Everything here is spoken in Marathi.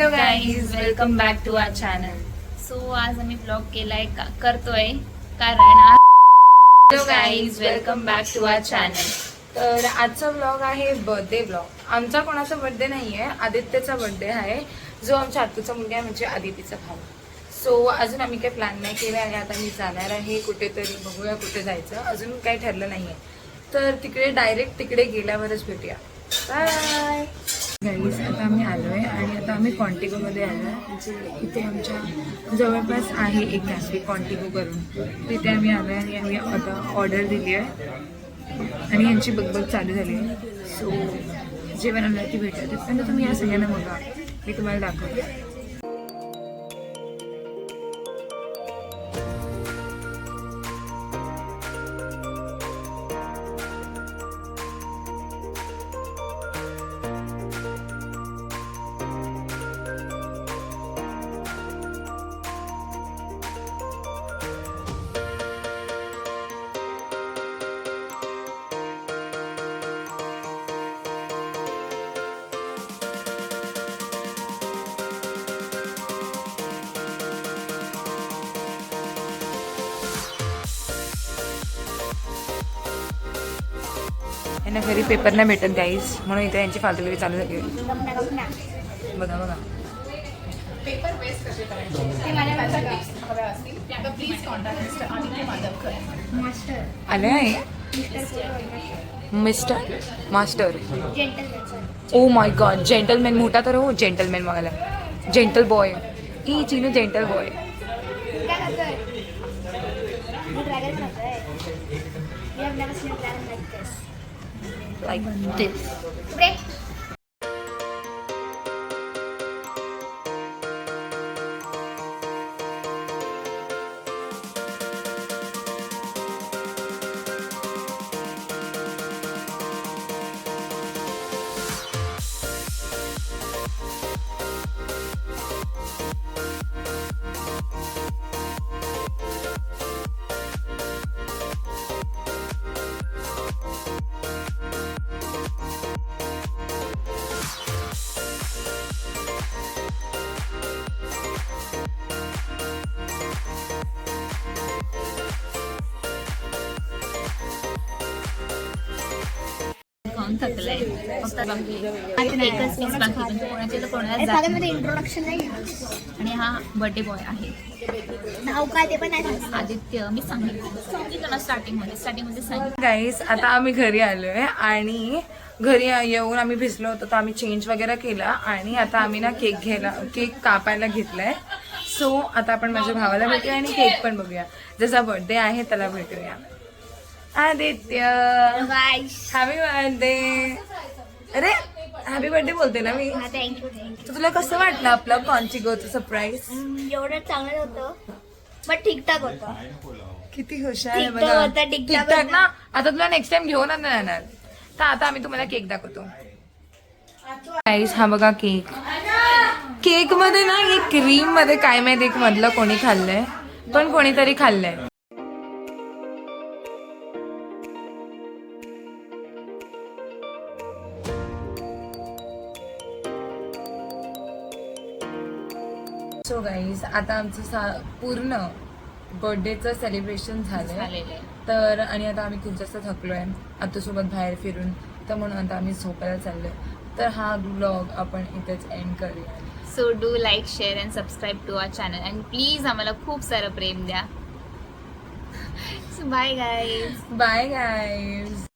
Hello guys, welcome back to our channel. So आज आम्ही ब्लॉग करतोय कारण hello guys, welcome back to our channel. तर आजचा ब्लॉग आहे बर्थडे ब्लॉग. आमचा कोणाचा बर्थडे नाहीये, आदित्यचा बर्थडे आहे, जो आमच्या आत्तूचा मुलगा आहे, म्हणजे आदितीचा भाऊ. सो अजून आम्ही काही प्लॅन नाही केला आहे. आता मी जाणार आहे कुठेतरी, बघूया कुठे जायचं, अजून काही ठरलं नाहीये. तर तिकडे डायरेक्ट तिकडे गेल्यावरच भेटूया. Bye guys. आता आम्ही आलो आहे आणि आता आम्ही कॉन्टिगोमध्ये आलो आहे. म्हणजे इथे आमच्या जवळपास आहे एक कॅफे कॉन्टिगो करून, तिथे आम्ही आलो आहे आणि आम्ही आता ऑर्डर दिली आहे आणि यांची बगबग चालू झाली आहे. सो जेवण आणलं ती भेटत तिथपर्यंत तुम्ही या सगळ्यांना बघा, मी तुम्हाला दाखवते. यांना घरी पेपर नाही भेटत गाईज, म्हणून इथे यांची फालतुगिरी चालू झाली आहे. बघा बघा. पेपर वेस्ट कसे करायचे ते माझ्या हव्या असतील ते आता please contact mister Aditya Madhavkar master आले आहे mister master. Oh my god, gentleman मोठा तर हो, जेंटलमॅन बघायला, जेंटल बॉय ई Chinu, gentle boy. Like this. थकलंय फक्त एकच मीच बाकी, म्हणजे कोणाचे तर कोणाला इंट्रोडक्शन नाही आणि हा बर्थडे बॉय आहे नाव काय ते पण नाही. आदित्य. मी सांगितलं ना स्टार्टिंगमध्ये सांगितलं. गाईस, आता आम्ही घरी आलोय आणि घरी येऊन आम्ही भिजलो होतो, तर आम्ही चेंज वगैरे केला आणि आता आम्ही ना केक कापायला घेतलाय. सो आता आपण माझ्या भावाला भेटूया आणि केक पण बघूया, जसा बर्थडे आहे त्याला भेटूया. Aditya, happy birthday. अरे हॅपी बर्थडे बोलते ना मी. थँक्यू. तर तुला कसं वाटलं आपलं कॉन्टिगोचं सरप्राईज? एवढं चांगलं होतं पण ठीकठाक होतं. किती हुशार आहे ठीक बघा. होतं, ठीक-ठाक ठीक-ठाक ना. आता तुला नेक्स्ट टाइम घेऊन येणार, तर आता आम्ही तुम्हाला केक दाखवतो. गाईस, हा बघा केक. केक मध्ये ना हे क्रीम मध्ये काय माहिती एक मधलं कोणी खाल्लंय, पण कोणीतरी खाल्लंय. सो गाईज, आता आमचं पूर्ण बर्थडेचं सेलिब्रेशन झालंय. तर आणि आता आम्ही खूप जास्त थकलोय आत्तूसोबत बाहेर फिरून, तर म्हणून आता आम्ही झोपायला चाललोय. तर हा ब्लॉग आपण इथेच एंड करूया. So do like, share and subscribe to our channel and please आम्हाला खूप सारं प्रेम द्या. So bye guys. Bye guys.